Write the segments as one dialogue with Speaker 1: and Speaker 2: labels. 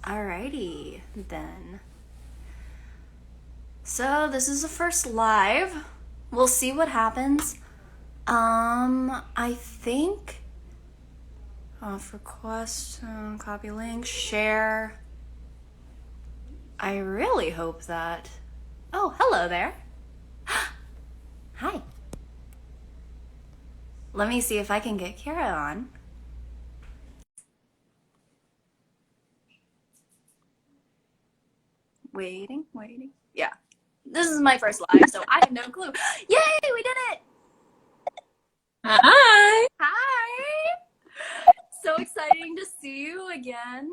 Speaker 1: Alrighty then. So this is the first live. We'll see what happens. I think off request, copy link, share. I really hope that. Oh, hello there. Hi. Let me see if I can get Kara on. Waiting. Yeah. This is my first live, so I have no clue. Yay, we did it!
Speaker 2: Hi.
Speaker 1: Hi! So exciting to see you again.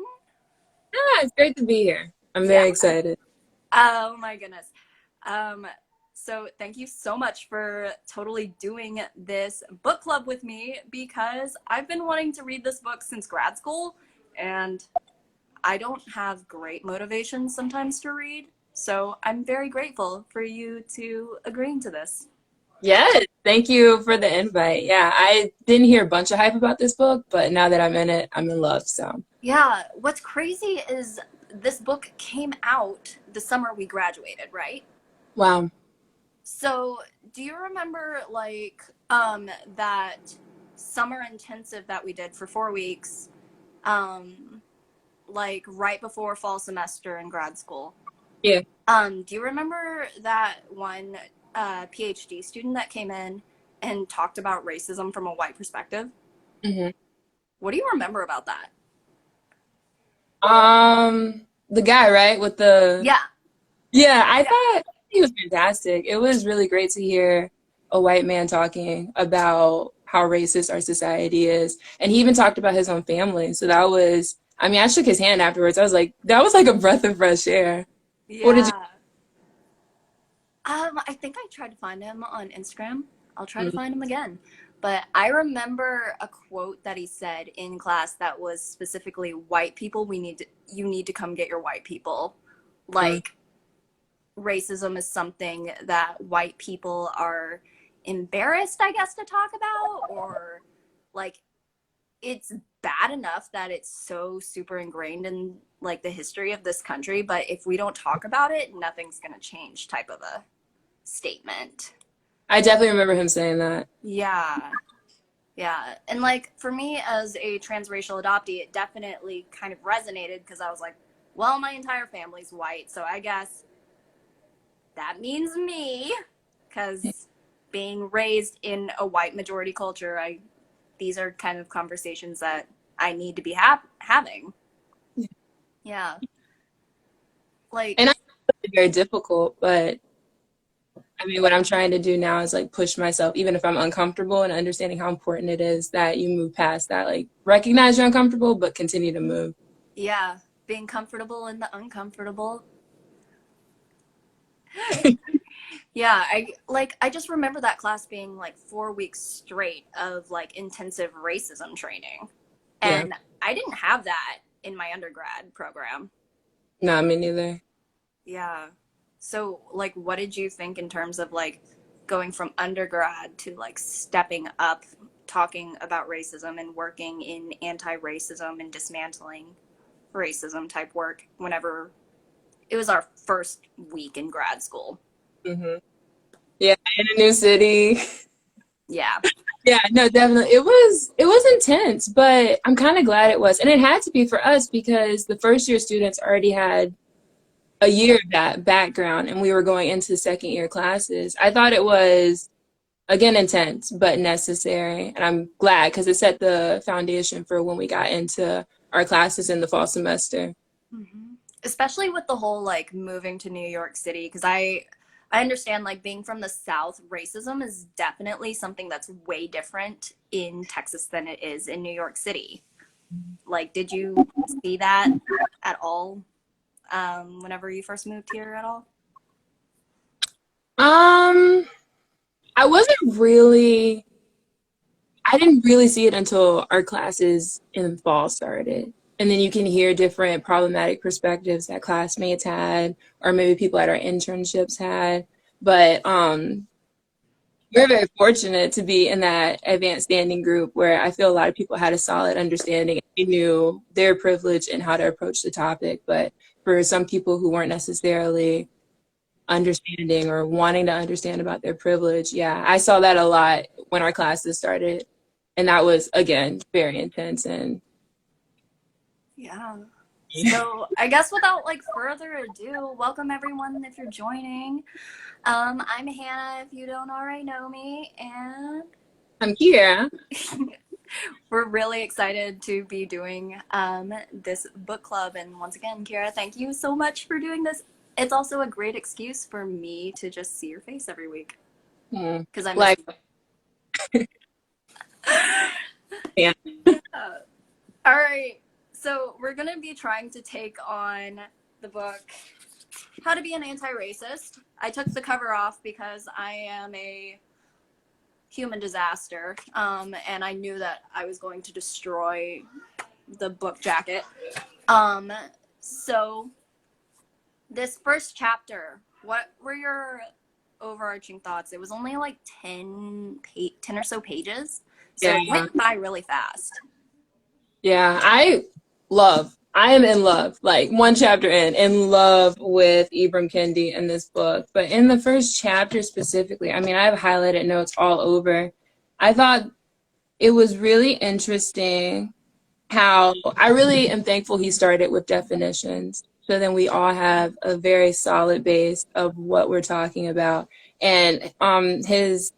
Speaker 2: Yeah, it's great to be here. I'm very excited.
Speaker 1: Oh my goodness. So thank you so much for totally doing this book club with me, because I've been wanting to read this book since grad school, and I don't have great motivation sometimes to read. So I'm very grateful for you to agreeing to this.
Speaker 2: Yes, thank you for the invite. Yeah, I didn't hear a bunch of hype about this book, but now that I'm in it, I'm in love. So,
Speaker 1: Yeah, what's crazy is this book came out the summer we graduated, right?
Speaker 2: wow.
Speaker 1: So, do you remember that summer intensive that we did for 4 weeks, like right before fall semester in grad school?
Speaker 2: Yeah.
Speaker 1: Do you remember that one PhD student that came in and talked about racism from a white perspective?
Speaker 2: hmm
Speaker 1: What do you remember about that?
Speaker 2: the guy, right, with the
Speaker 1: Yeah,
Speaker 2: yeah, I
Speaker 1: yeah,
Speaker 2: thought he was fantastic. It was really great to hear a white man talking about how racist our society is, and he even talked about his own family. So that was, I mean, I shook his hand afterwards. I was like, that was like a breath of fresh air. What did you?
Speaker 1: yeah. I think I tried to find him on Instagram. I'll try to
Speaker 2: Mm,
Speaker 1: find him again. But I remember a quote that he said in class that was specifically white people, you need to come get your white people.
Speaker 2: mm.
Speaker 1: Like racism is something that white people are embarrassed, I guess, to talk about, or like it's bad enough that it's so super ingrained in like the history of this country, but if we don't talk about it, nothing's going to change type of a statement.
Speaker 2: I definitely remember him saying that.
Speaker 1: Yeah. Yeah. And like for me as a transracial adoptee, it definitely kind of resonated because I was like, well, my entire family's white, so I guess that means me, because being raised in a white majority culture, I these are kind of conversations that I need to be having. Yeah.
Speaker 2: And I
Speaker 1: Like,
Speaker 2: find it very difficult, but I mean, what I'm trying to do now is like push myself, even if I'm uncomfortable, and understanding how important it is that you move past that. Like, recognize you're uncomfortable, but continue to move.
Speaker 1: yeah, being comfortable in the uncomfortable. Yeah, I just remember that class being like 4 weeks straight of like intensive racism training.
Speaker 2: Yeah.
Speaker 1: And I didn't have that in my undergrad program.
Speaker 2: No, me neither.
Speaker 1: Yeah. So like what did you think in terms of like going from undergrad to like stepping up talking about racism and working in anti-racism and dismantling racism type work whenever it was our first week in grad school?
Speaker 2: hmm Yeah, in a new city.
Speaker 1: Yeah.
Speaker 2: Yeah, no, definitely. It was intense, but I'm kind of glad it was. And it had to be for us because the first year students already had a year of that background and we were going into second year classes. I thought it was again intense, but necessary. And I'm glad because it set the foundation for when we got into our classes in the fall semester.
Speaker 1: Mm-hmm. Especially with the whole like moving to New York City, because I understand like being from the South, racism is definitely something that's way different in Texas than it is in New York City. Like, did you see that at all whenever you first moved here at all?
Speaker 2: Um, I wasn't really I didn't really see it until our classes in fall started. And then you can hear different problematic perspectives that classmates had, or maybe people at our internships had. But we're very fortunate to be in that advanced standing group where I feel a lot of people had a solid understanding. They knew their privilege and how to approach the topic. But for some people who weren't necessarily understanding or wanting to understand about their privilege, yeah, I saw that a lot when our classes started. And that was, again, very intense. And
Speaker 1: Yeah. So I guess without like further ado, welcome everyone if you're joining. I'm Hannah if you don't already know me, and
Speaker 2: I'm here.
Speaker 1: we're really excited to be doing this book club. And once again, Kira, thank you so much for doing this. It's also a great excuse for me to just see your face every week because I'm
Speaker 2: like, yeah.
Speaker 1: All right. So we're going to be trying to take on the book, How to Be an Anti-Racist. I took the cover off because I am a human disaster, and I knew that I was going to destroy the book jacket. So this first chapter, what were your overarching thoughts? It was only like 10 or so pages, so it went by really fast.
Speaker 2: Yeah, I am in love, like one chapter in love with Ibram Kendi in this book. But in the first chapter specifically, I mean, I have highlighted notes all over. I thought it was really interesting how I really am thankful he started with definitions. So then we all have a very solid base of what we're talking about. And his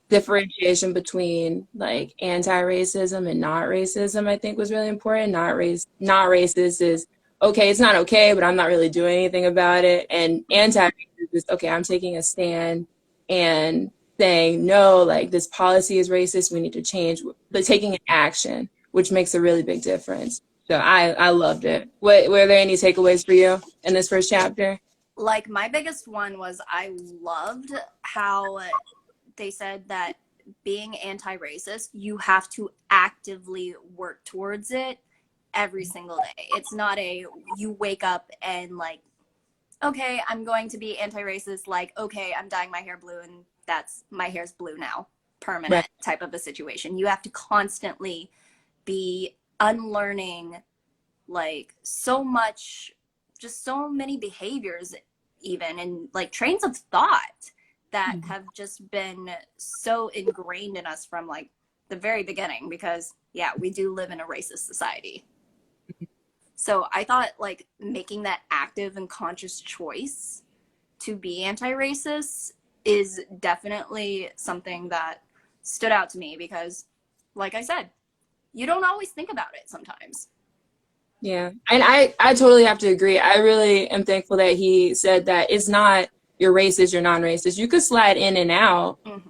Speaker 2: differentiation between like anti-racism and not racism, I think was really important. Not racist is okay, it's not okay, but I'm not really doing anything about it. And anti-racist is okay, I'm taking a stand and saying no, like this policy is racist, we need to change, but taking an action, which makes a really big difference. So I loved it. Were there any takeaways for you in this first chapter?
Speaker 1: Like my biggest one was I loved how they said that being anti-racist, you have to actively work towards it every single day. It's not you wake up and like, okay, I'm going to be anti-racist, like, okay, I'm dyeing my hair blue and my hair's blue now, permanent type of a situation. You have to constantly be unlearning like so much, just so many behaviors even, and like trains of thought that have just been so ingrained in us from like the very beginning, because yeah, we do live in a racist society. So I thought like making that active and conscious choice to be anti-racist is definitely something that stood out to me, because like I said, you don't always think about it sometimes.
Speaker 2: Yeah, and I totally have to agree. I really am thankful that he said that it's not you're racist, you're non-racist. You could slide in and out any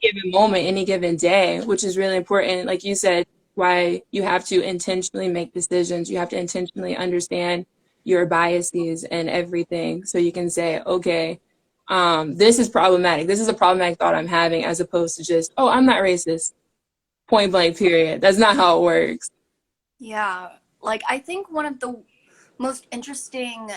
Speaker 2: given moment, any given day, which is really important. Like you said, why you have to intentionally make decisions. You have to intentionally understand your biases and everything, so you can say, okay, this is problematic. This is a problematic thought I'm having, as opposed to just, oh, I'm not racist. Point blank, period. That's not how it works.
Speaker 1: Yeah, like I think one of the most interesting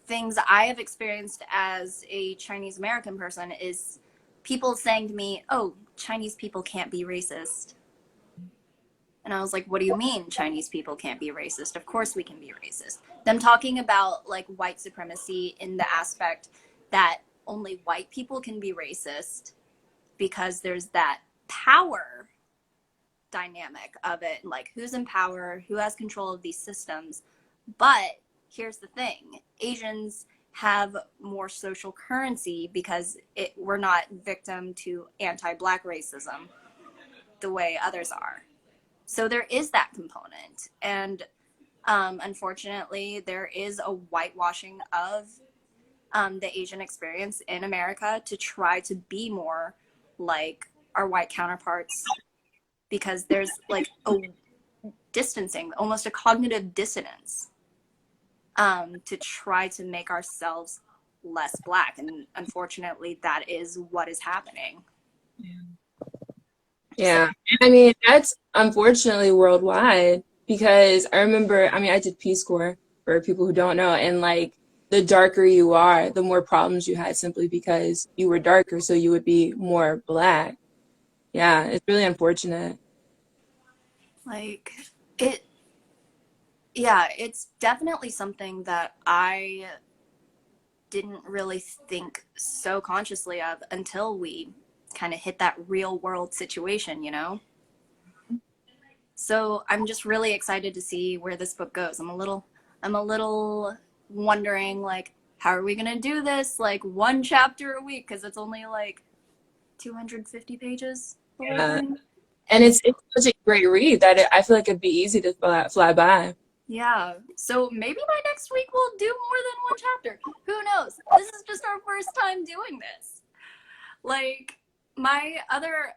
Speaker 1: things I have experienced as a Chinese American person is people saying to me, oh, Chinese people can't be racist. And I was like, what do you mean Chinese people can't be racist? Of course we can be racist. Them talking about like white supremacy in the aspect that only white people can be racist because there's that power dynamic of it, like who's in power, who has control of these systems. But here's the thing, Asians have more social currency because we're not victim to anti-Black racism the way others are. So there is that component. And unfortunately, there is a whitewashing of the Asian experience in America to try to be more like our white counterparts, because there's like a distancing, almost a cognitive dissonance, to try to make ourselves less Black. And unfortunately, that is what is happening.
Speaker 2: Yeah. I mean, that's unfortunately worldwide, because I remember, I mean, I did Peace Corps for people who don't know, and like the darker you are, the more problems you had simply because you were darker, so you would be more Black. Yeah, it's really unfortunate.
Speaker 1: Like it, yeah, it's definitely something that I didn't really think so consciously of until we kind of hit that real world situation, you know? So I'm just really excited to see where this book goes. I'm a little wondering, like, how are we gonna do this? Like, one chapter a week, because it's only like 250 pages, the whole
Speaker 2: Yeah.
Speaker 1: thing.
Speaker 2: And it's such a great read that I feel like it'd be easy to fly by.
Speaker 1: Yeah. So maybe by next week we'll do more than one chapter. Who knows? This is just our first time doing this. Like my other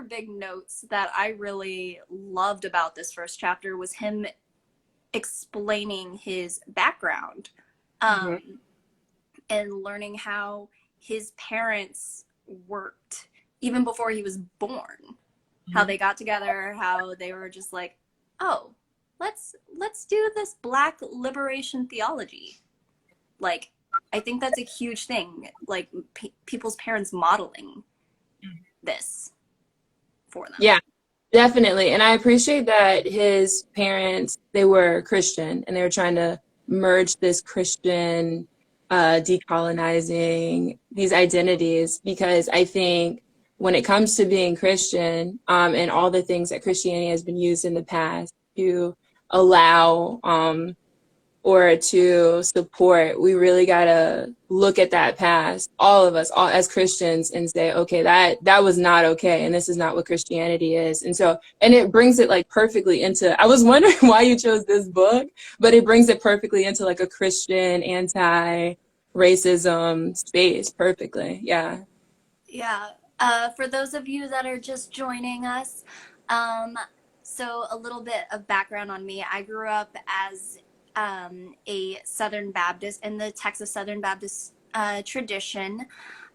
Speaker 1: big notes that I really loved about this first chapter was him explaining his background,
Speaker 2: Mhm.
Speaker 1: um, and learning how his parents worked even before he was born. How they got together, how they were just like, oh, let's do this Black liberation theology. Like, I think that's a huge thing. Like people's parents modeling this for them.
Speaker 2: Yeah, definitely. And I appreciate that his parents, they were Christian and they were trying to merge this Christian decolonizing these identities, because I think when it comes to being Christian, and all the things that Christianity has been used in the past to allow, or to support, we really gotta look at that past, all of us, all as Christians, and say, okay, that was not okay, and this is not what Christianity is. And so, and it brings it like perfectly into, I was wondering why you chose this book, but it brings it perfectly into like a Christian anti-racism space perfectly. Yeah.
Speaker 1: Yeah. For those of you that are just joining us, um, so a little bit of background on me. I grew up as a Southern Baptist in the Texas Southern Baptist tradition.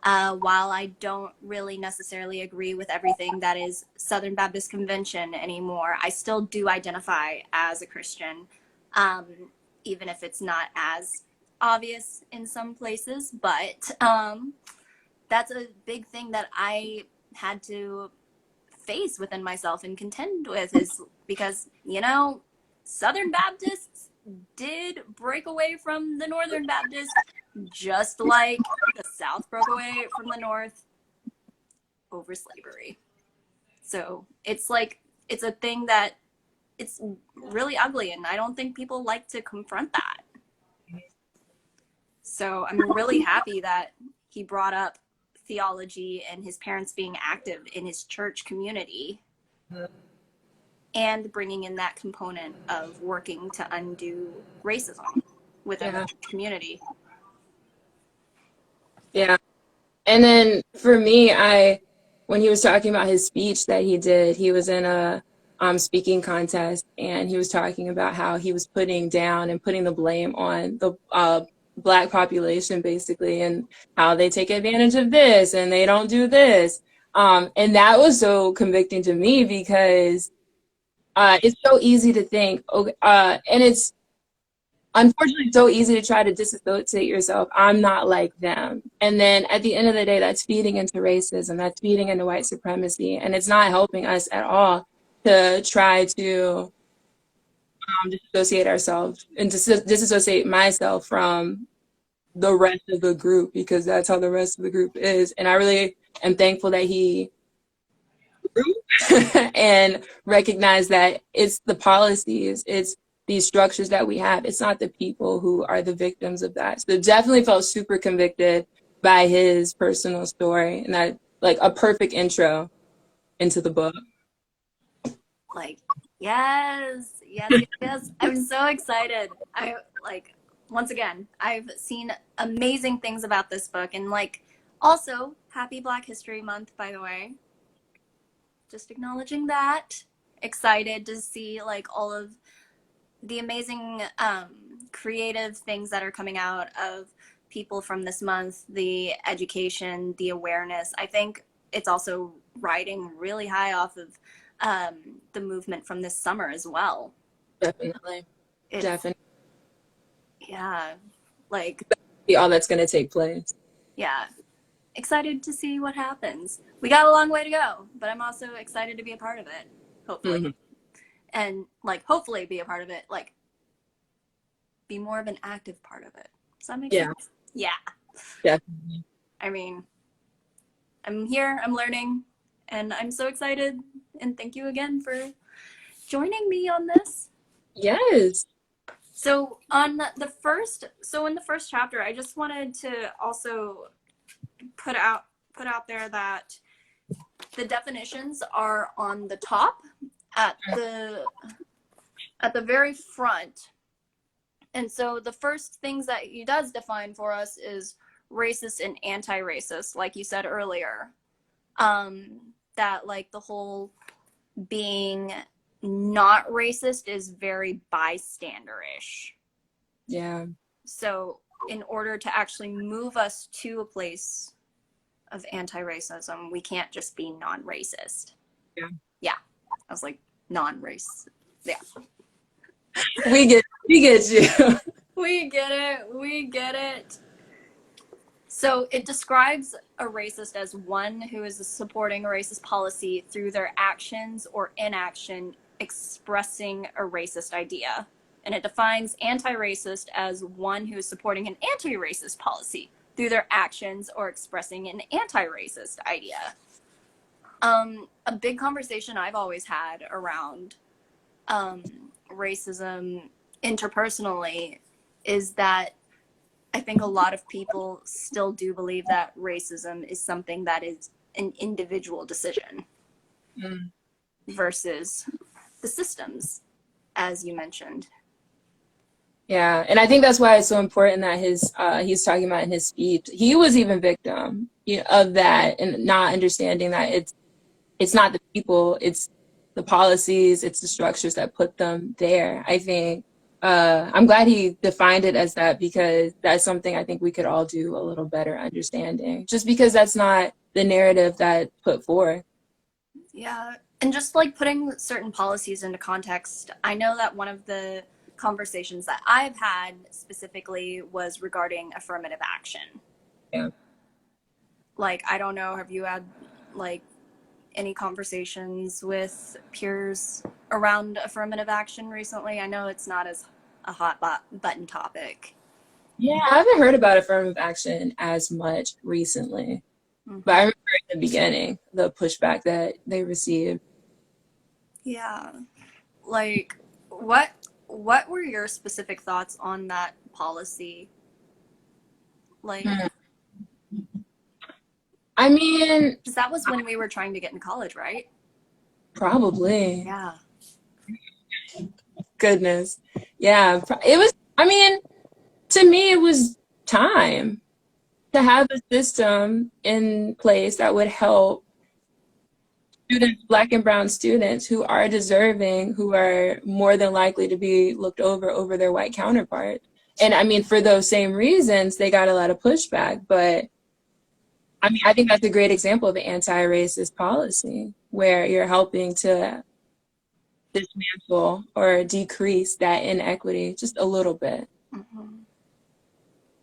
Speaker 1: While I don't really necessarily agree with everything that is Southern Baptist Convention anymore, I still do identify as a Christian, um, even if it's not as obvious in some places. But that's a big thing that I had to face within myself and contend with, is because, you know, Southern Baptists did break away from the Northern Baptists, just like the South broke away from the North over slavery. So it's like, it's a thing that it's really ugly, and I don't think people like to confront that. So I'm really happy that he brought up theology and his parents being active in his church community, and bringing in that component of working to undo racism within
Speaker 2: Yeah.
Speaker 1: the community.
Speaker 2: Yeah. And then for me, when he was talking about his speech that he did, he was in a speaking contest, and he was talking about how he was putting down and putting the blame on the Black population, basically, and how they take advantage of this and they don't do this. And that was so convicting to me, because it's so easy to think, okay, and it's unfortunately so easy to try to disassociate yourself. I'm not like them. And then at the end of the day, that's feeding into racism, that's feeding into white supremacy. And it's not helping us at all to try to disassociate ourselves and disassociate myself from the rest of the group, because that's how the rest of the group is. And I really am thankful that he grew and recognized that it's the policies, it's these structures that we have. It's not the people who are the victims of that. So definitely felt super convicted by his personal story, and that like a perfect intro into the book.
Speaker 1: Like, yes, yes, yes, yes. I'm so excited. I like, once again, I've seen amazing things about this book, and like, also happy Black History Month, by the way. Just acknowledging that. Excited to see like all of the amazing creative things that are coming out of people from this month, the education, the awareness. I think it's also riding really high off of the movement from this summer as well.
Speaker 2: Definitely.
Speaker 1: It's,
Speaker 2: Definitely.
Speaker 1: yeah. Like,
Speaker 2: Be all that's going to take place.
Speaker 1: yeah, excited to see what happens. We got a long way to go, but I'm also excited to be a part of it, hopefully.
Speaker 2: Mm-hmm.
Speaker 1: And like, hopefully be a part of it, like, be more of an active part of it. Does that make sense? Yeah.
Speaker 2: Definitely.
Speaker 1: I mean, I'm here, I'm learning, and I'm so excited. And thank you again for joining me on this.
Speaker 2: Yes.
Speaker 1: So on the first, so in the first chapter, I just wanted to also put out there that the definitions are on the top at the very front. And so the first things that he does define for us is racist and anti-racist, like you said earlier. That like the whole being not racist is very bystanderish.
Speaker 2: Yeah.
Speaker 1: So in order to actually move us to a place of anti-racism, we can't just be non-racist. Yeah. I was like, non-race. Yeah.
Speaker 2: We get you.
Speaker 1: We get it. So it describes a racist as one who is supporting a racist policy through their actions or inaction expressing a racist idea. And it defines anti-racist as one who is supporting an anti-racist policy through their actions or expressing an anti-racist idea. A big conversation I've always had around racism interpersonally is that I think a lot of people still do believe that racism is something that is an individual decision versus the systems, as you mentioned.
Speaker 2: Yeah, and I think that's why it's so important that he's talking about in his speech. He was even victim of that, and not understanding that it's not the people, it's the policies, it's the structures that put them there. I think I'm glad he defined it as that, because that's something I think we could all do a little better understanding, just because that's not the narrative that put forth.
Speaker 1: Yeah, and just like putting certain policies into context, I know that one of the conversations that I've had specifically was regarding affirmative action.
Speaker 2: Yeah.
Speaker 1: Like, I don't know, have you had like any conversations with peers around affirmative action recently? I know it's not as a hot button topic.
Speaker 2: Yeah, I haven't heard about affirmative action as much recently, but I remember in the beginning, the pushback that they received.
Speaker 1: Yeah. Like, what were your specific thoughts on that policy? Like,
Speaker 2: I mean,
Speaker 1: because that was when we were trying to get in college, right?
Speaker 2: probably.
Speaker 1: Yeah.
Speaker 2: Goodness. Yeah, it was, I mean, to me, it was time to have a system in place that would help students, Black and brown students who are deserving, who are more than likely to be looked over their white counterparts. And I mean, for those same reasons, they got a lot of pushback. But I mean, I think that's a great example of an anti-racist policy, where you're helping to dismantle or decrease that inequity just a little bit.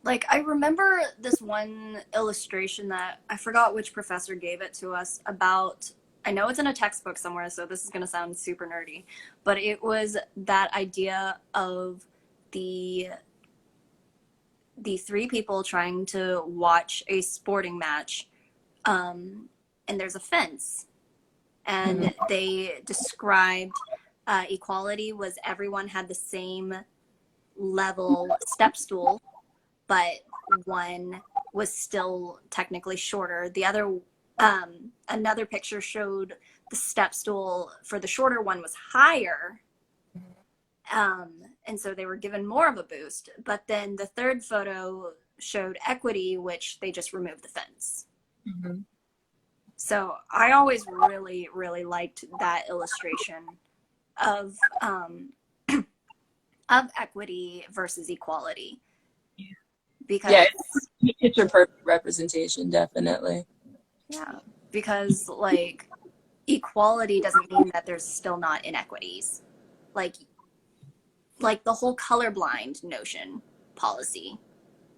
Speaker 1: Like, I remember this one illustration that I forgot which professor gave it to us about, I know it's in a textbook somewhere, so this is going to sound super nerdy, but it was that idea of the three people trying to watch a sporting match, and there's a fence, and they described equality was everyone had the same level step stool, but one was still technically shorter. The other, another picture showed the step stool for the shorter one was higher. And so they were given more of a boost. But then the third photo showed equity, which they just removed the fence. So I always really, really liked that illustration of equity versus equality. Because
Speaker 2: yeah, it's a perfect representation, definitely.
Speaker 1: Yeah, because like equality doesn't mean that there's still not inequities. Like the whole colorblind notion policy.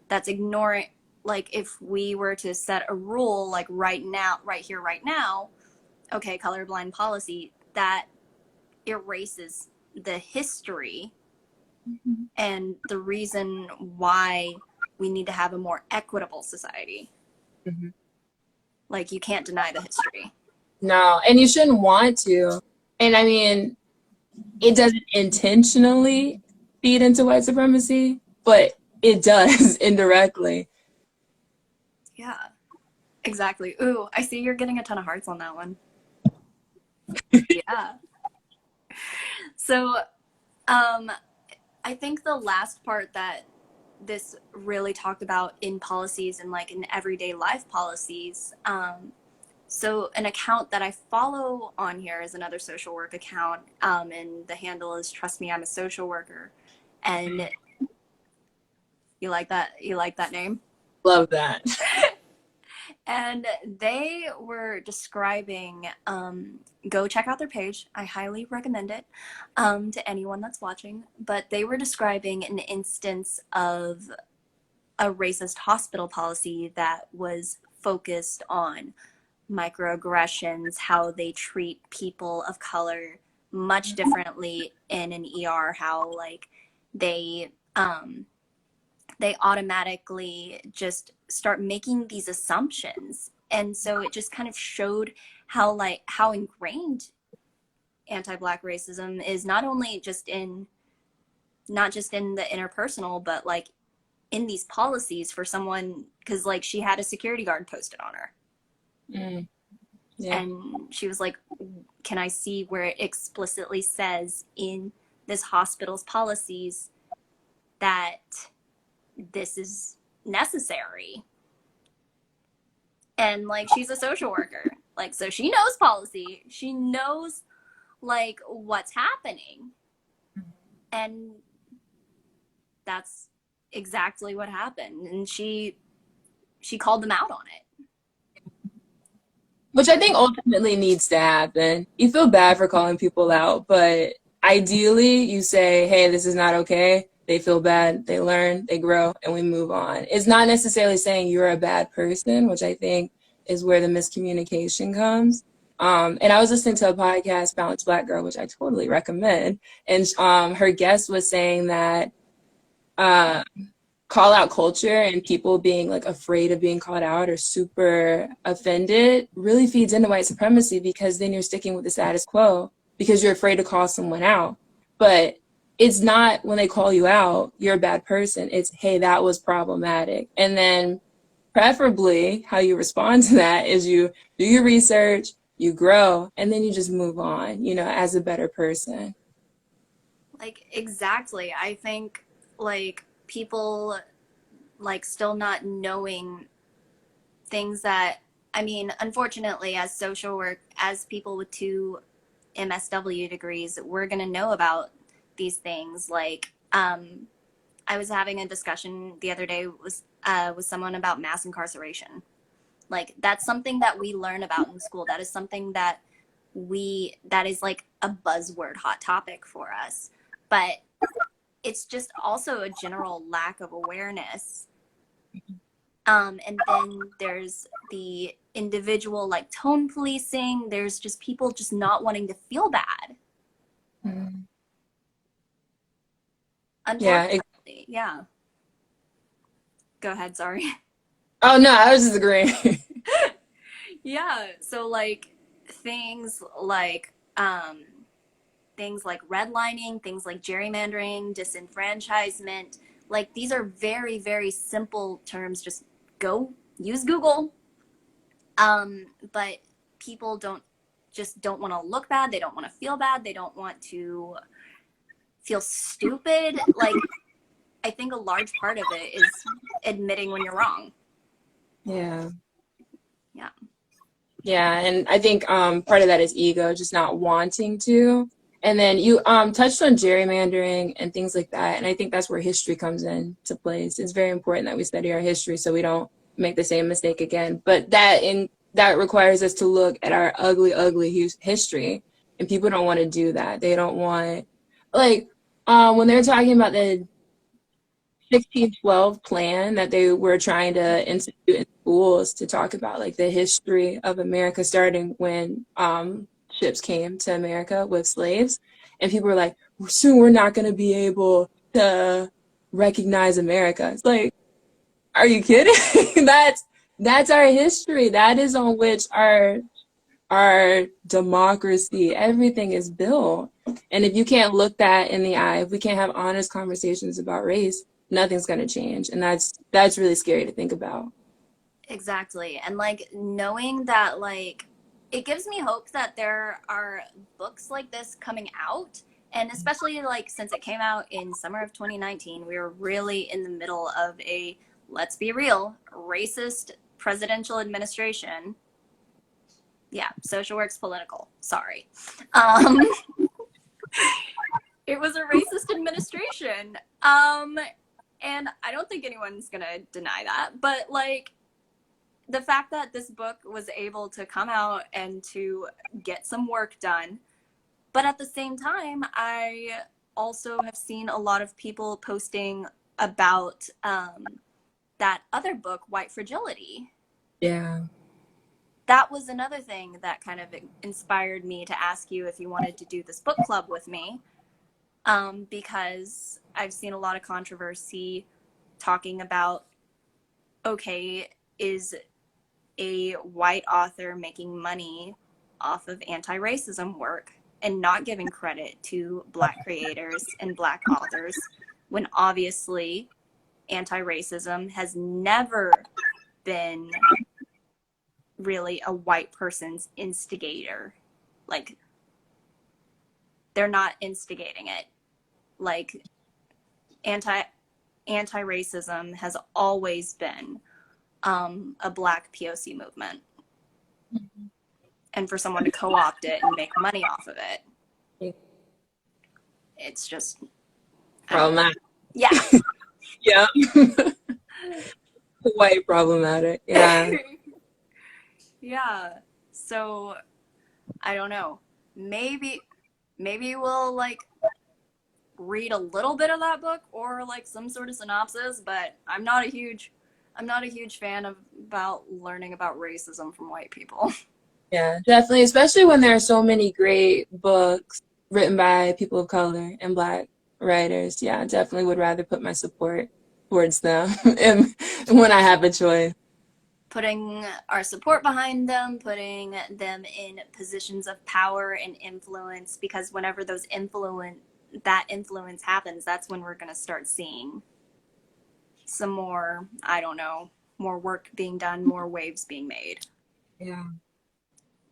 Speaker 1: that's ignoring, like if we were to set a rule like right now, right here, right now, okay, colorblind policy, that erases the history and the reason why we need to have a more equitable society.
Speaker 2: Mm-hmm.
Speaker 1: Like, you can't deny the history.
Speaker 2: No, and you shouldn't want to. And I mean, it doesn't intentionally feed into white supremacy, but it does indirectly.
Speaker 1: Yeah, exactly. Ooh, I see you're getting a ton of hearts on that one. Yeah. So, I think the last part that this really talked about in policies and like in everyday life policies. So an account that I follow on here is another social work account, and the handle is "Trust Me, I'm a Social Worker." And you like that? You like that name?
Speaker 2: Love that.
Speaker 1: And they were describing, go check out their page. I highly recommend it to anyone that's watching. But they were describing an instance of a racist hospital policy that was focused on microaggressions, how they treat people of color much differently in an ER, how like they automatically just start making these assumptions. And so it just kind of showed how ingrained anti-Black racism is, not just in the interpersonal, but like in these policies for someone, because like she had a security guard posted on her.
Speaker 2: Mm. Yeah.
Speaker 1: And she was like, can I see where it explicitly says in this hospital's policies that this is necessary? And like, she's a social worker, like, so she knows policy, she knows like what's happening, and that's exactly what happened. And she called them out on it.
Speaker 2: Which I think ultimately needs to happen. You feel bad for calling people out, but ideally you say, hey, this is not okay. They feel bad, they learn, they grow, and we move on. It's not necessarily saying you're a bad person, which I think is where the miscommunication comes. And I was listening to a podcast, Balanced Black Girl, which I totally recommend. And her guest was saying that call out culture and people being like afraid of being called out or super offended really feeds into white supremacy, because then you're sticking with the status quo because you're afraid to call someone out. But it's not when they call you out, you're a bad person. It's, hey, that was problematic. And then preferably how you respond to that is you do your research, you grow, and then you just move on, you know, as a better person.
Speaker 1: Like, exactly. I think like people like still not knowing things that, I mean, unfortunately, as social work, as people with 2 MSW degrees, we're going to know about these things. Like, I was having a discussion the other day with someone about mass incarceration. Like, that's something that we learn about in school. That is something that that is like a buzzword hot topic for us. But it's just also a general lack of awareness. And then there's the individual like tone policing. There's just people just not wanting to feel bad.
Speaker 2: Mm.
Speaker 1: Unfortunately, yeah. Go ahead, sorry.
Speaker 2: Oh, no, I was just agreeing.
Speaker 1: Yeah, so like things like redlining, things like gerrymandering, disenfranchisement, like these are very, very simple terms. Just go use Google. But people don't want to look bad. They don't want to feel bad. They don't want to feel stupid. Like, I think a large part of it is admitting when you're wrong.
Speaker 2: Yeah.
Speaker 1: Yeah.
Speaker 2: Yeah, and I think part of that is ego, just not wanting to. And then you touched on gerrymandering and things like that, and I think that's where history comes into place. It's very important that we study our history so we don't make the same mistake again. But that requires us to look at our ugly, ugly history, and people don't want to do that. They don't want, like, when they're talking about 1612 plan that they were trying to institute in schools to talk about like the history of America, starting when ships came to America with slaves. And people were like, soon we're not going to be able to recognize America. It's like, are you kidding? That's our history. That is on which our democracy, everything is built. And if you can't look that in the eye, if we can't have honest conversations about race, nothing's going to change. And that's really scary to think about.
Speaker 1: Exactly. And like knowing that, like, it gives me hope that there are books like this coming out. And especially like since it came out in summer of 2019, we were really in the middle of a, let's be real, racist presidential administration. Yeah, social work's political. Sorry. It was a racist administration. And I don't think anyone's gonna deny that. But like the fact that this book was able to come out and to get some work done, but at the same time, I also have seen a lot of people posting about that other book, White Fragility.
Speaker 2: Yeah.
Speaker 1: That was another thing that kind of inspired me to ask you if you wanted to do this book club with me, because I've seen a lot of controversy talking about, okay, is a white author making money off of anti-racism work and not giving credit to Black creators and Black authors, when obviously anti-racism has never been really a white person's instigator. Like, they're not instigating it. Like, anti-racism has always been a Black POC movement. Mm-hmm. And for someone to co-opt it and make money off of it, it's just
Speaker 2: problematic.
Speaker 1: Yeah.
Speaker 2: Yeah. Quite problematic. Yeah.
Speaker 1: Yeah. So I don't know. Maybe we'll like read a little bit of that book or like some sort of synopsis, but I'm not a huge fan of about learning about racism from white people.
Speaker 2: Yeah, definitely, especially when there are so many great books written by people of color and Black writers. Yeah, I definitely would rather put my support towards them and when I have a choice.
Speaker 1: Putting our support behind them, putting them in positions of power and influence, because whenever that influence happens, that's when we're going to start seeing some more, I don't know, more work being done, more waves being made.
Speaker 2: Yeah.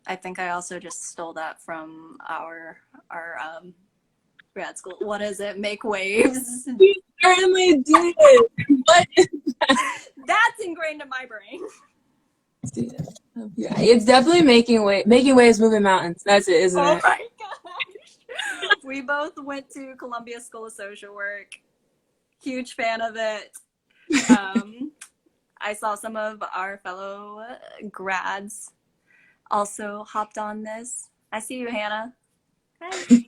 Speaker 2: I
Speaker 1: think I also just stole that from our grad school. What is it? Make waves.
Speaker 2: You certainly did. What is that?
Speaker 1: That's ingrained in my brain.
Speaker 2: Yeah, it's definitely making waves, moving mountains. That's it, isn't it?
Speaker 1: Oh my gosh. We both went to Columbia School of Social Work. Huge fan of it. I saw some of our fellow grads also hopped on this. I see you, Hannah. Hey.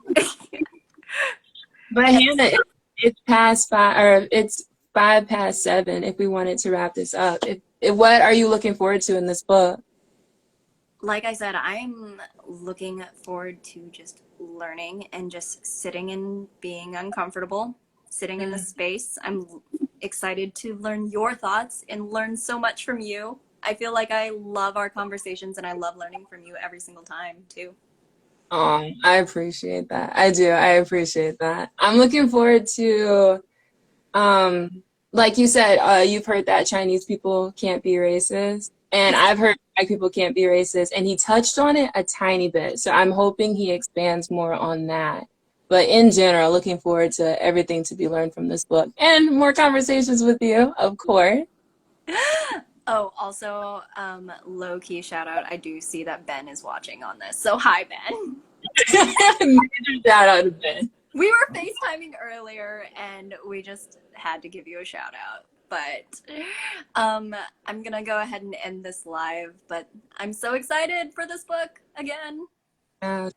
Speaker 2: But Hannah, it's past 5, or it's 5 past 7. If we wanted to wrap this up, what are you looking forward to in this book?
Speaker 1: Like I said, I'm looking forward to just learning and just sitting and being uncomfortable, sitting in the space. I'm excited to learn your thoughts and learn so much from you. I feel like I love our conversations and I love learning from you every single time too.
Speaker 2: Oh, I appreciate that. I do. I appreciate that. I'm looking forward to, like you said, you've heard that Chinese people can't be racist. And I've heard Black people can't be racist. And he touched on it a tiny bit. So I'm hoping he expands more on that. But in general, looking forward to everything to be learned from this book. And more conversations with you, of course.
Speaker 1: Oh, also, low-key shout out. I do see that Ben is watching on this. So hi, Ben.
Speaker 2: Major shout out to Ben.
Speaker 1: We were FaceTiming earlier and we just had to give you a shout out. But I'm going to go ahead and end this live. But I'm so excited for this book again.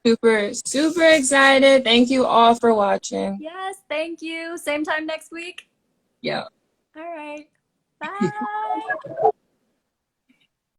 Speaker 2: Super, super excited. Thank you all for watching.
Speaker 1: Yes, thank you. Same time next week.
Speaker 2: Yeah.
Speaker 1: All right. Bye.